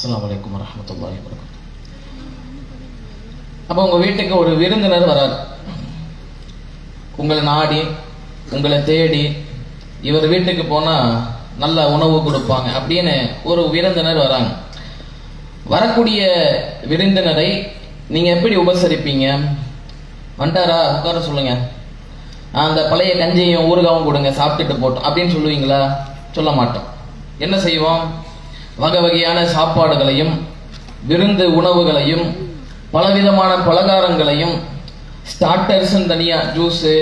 அஸ்ஸலாமு அலைக்கும் வரஹ்மத்துல்லாஹி வபரகாத்துஹு. அப்போ உங்க வீட்டுக்கு ஒரு விருந்தினர் வரார். உங்களை நாடி, உங்களை தேடி, இவர் வீட்டுக்கு போனா நல்ல உணவு கொடுப்பாங்க அப்படின்னு ஒரு விருந்தினர் வராங்க. வரக்கூடிய விருந்தினரை நீங்க எப்படி உபசரிப்பீங்க? வந்துட்டாரா, உட்கார சொல்லுங்க, அந்த பழைய கஞ்சியும் ஊறுகாவும் கொடுங்க, சாப்பிட்டுட்டு போட்டோம் அப்படின்னு சொல்லுவீங்களா? சொல்ல மாட்டோம். என்ன செய்வோம்? வகை வகையான சாப்பாடுகளையும் விருந்து உணவுகளையும் பலவிதமான பலகாரங்களையும், ஸ்டார்டர்ஸ் தனியா, ஜூஸு,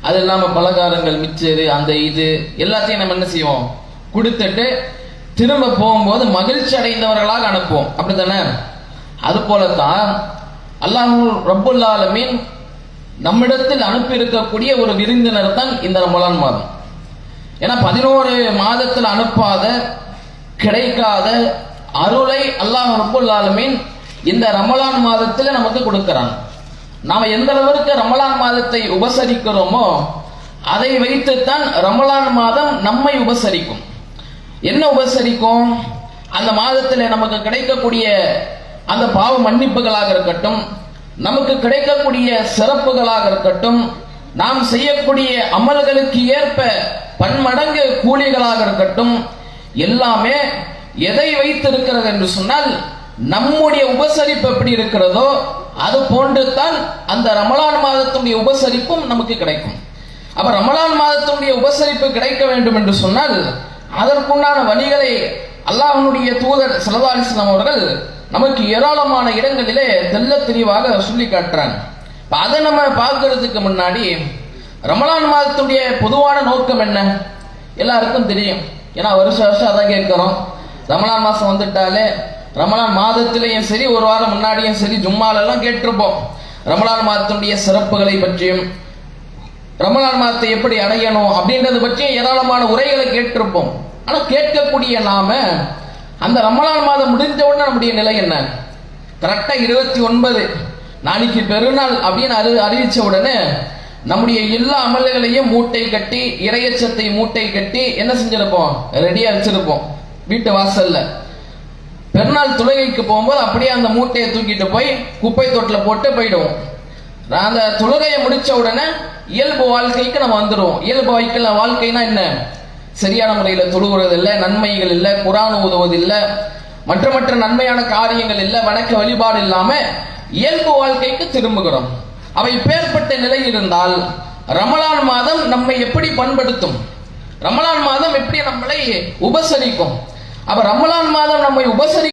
அது இல்லாமல் பலகாரங்கள், மிச்சரு, அந்த இது எல்லாத்தையும் நம்ம என்ன செய்வோம்? கொடுத்துட்டு திரும்ப போகும்போது மகிழ்ச்சி அடைந்தவர்களாக அனுப்புவோம். அப்படித்தானே? அது போலத்தான் அல்லாஹ் ரப்புல் ஆலமீன் நம்மிடத்தில் அனுப்பி இருக்கக்கூடிய ஒரு விருந்தினர் தான் இந்த ரமலான் மாதம். ஏன்னா 11 மாதத்தில் அனுப்பாத, கிடைக்காத அருளை அல்லாஹ் ரப்புல் ஆலமீன் இந்த ரமலான் மாதத்தில் நமக்கு கொடுக்கிறான். நாம எந்த அளவிற்கு ரமலான் மாதத்தை உபசரிக்கிறோமோ அதை வைத்துத்தான் ரமலான் மாதம் நம்மை உபசரிக்கும். என்ன உபசரிக்கும்? அந்த மாதத்தில் நமக்கு கிடைக்கக்கூடிய அந்த பாவ மன்னிப்புகளாக இருக்கட்டும், நமக்கு கிடைக்கக்கூடிய சிறப்புகளாக இருக்கட்டும், நாம் செய்யக்கூடிய அமல்களுக்கு ஏற்ப பன்மடங்கு கூலிகளாக இருக்கட்டும், எல்லாமே எதை வைத்து இருக்கிறது என்று சொன்னால், நம்முடைய உபசரிப்பு எப்படி இருக்கிறதோ அது போன்று தான் அந்த ரமலான் மாதத்துடைய உபசரிப்பும் நமக்கு கிடைக்கும். அப்ப ரமலான் மாதத்துடைய உபசரிப்பு கிடைக்க வேண்டும் என்று சொன்னால் அதற்குண்டான வழிகளை அல்லாஹ்வுடைய தூதர் ஸல்லல்லாஹு அலைஹி வஸல்லம் அவர்கள் நமக்கு ஏராளமான இடங்களிலே தெள்ள தெளிவாக சொல்லி காட்டுறாங்க. அதை நம்ம பார்க்கறதுக்கு முன்னாடி ரமலான் மாதத்துடைய பொதுவான நோக்கம் என்ன எல்லாருக்கும் தெரியும். ஏன்னா வருஷம் அதான் கேட்கிறோம். ரமலான் மாதம் வந்துட்டாலே, ரமலான் மாதத்திலையும் சரி, ஒரு வாரம் முன்னாடியும் சரி, ஜும்மாலெல்லாம் கேட்டிருப்போம் ரமலான் மாதத்துடைய சிறப்புகளை பற்றியும், ரமலான் மாதத்தை எப்படி அடையணும் அப்படின்றது பற்றியும் ஏராளமான உரைகளை கேட்டிருப்போம். ஆனா கேட்கக்கூடிய நாம அந்த ரமலான் மாதம் முடிஞ்ச உடனே நம்முடைய நிலை என்ன? கரெக்டா 29 நாளைக்கு பெருநாள் அப்படின்னு அறிவிச்ச உடனே நம்முடைய எல்லா அமல்களையும் மூட்டை கட்டி, இறையச்சத்தை மூட்டை கட்டி என்ன செஞ்சிருப்போம்? ரெடியா வச்சிருப்போம் வீட்டு வாசல்ல. பெருநாள் தொழுகைக்கு போகும்போது அப்படியே அந்த மூட்டையை தூக்கிட்டு போய் குப்பை தொட்டில போட்டு போயிடுவோம். அந்த தொழுகையை முடிச்ச உடனே இயல்பு வாழ்க்கைக்கு நம்ம வந்துடுவோம். இயல்பு வாழ்க்கைனா என்ன? சரியான முறையில் தொழுகிறது இல்லை, நன்மைகள் இல்லை, குர்ஆன் ஓதுவது இல்லை, மற்ற நன்மையான காரியங்கள் இல்லை, வணக்க வழிபாடு இல்லாம இயல்பு வாழ்க்கைக்கு திரும்புகிறோம். அவை பேர்பட்ட நிலை இருந்தால் ரமலான் மாதம் நம்மை எப்படி பண்படுத்தும்? ரமலான் மாதம் எப்படி நம்மளை உபசரிக்கும்? அப்ப ரமலான் மாதம் நம்மை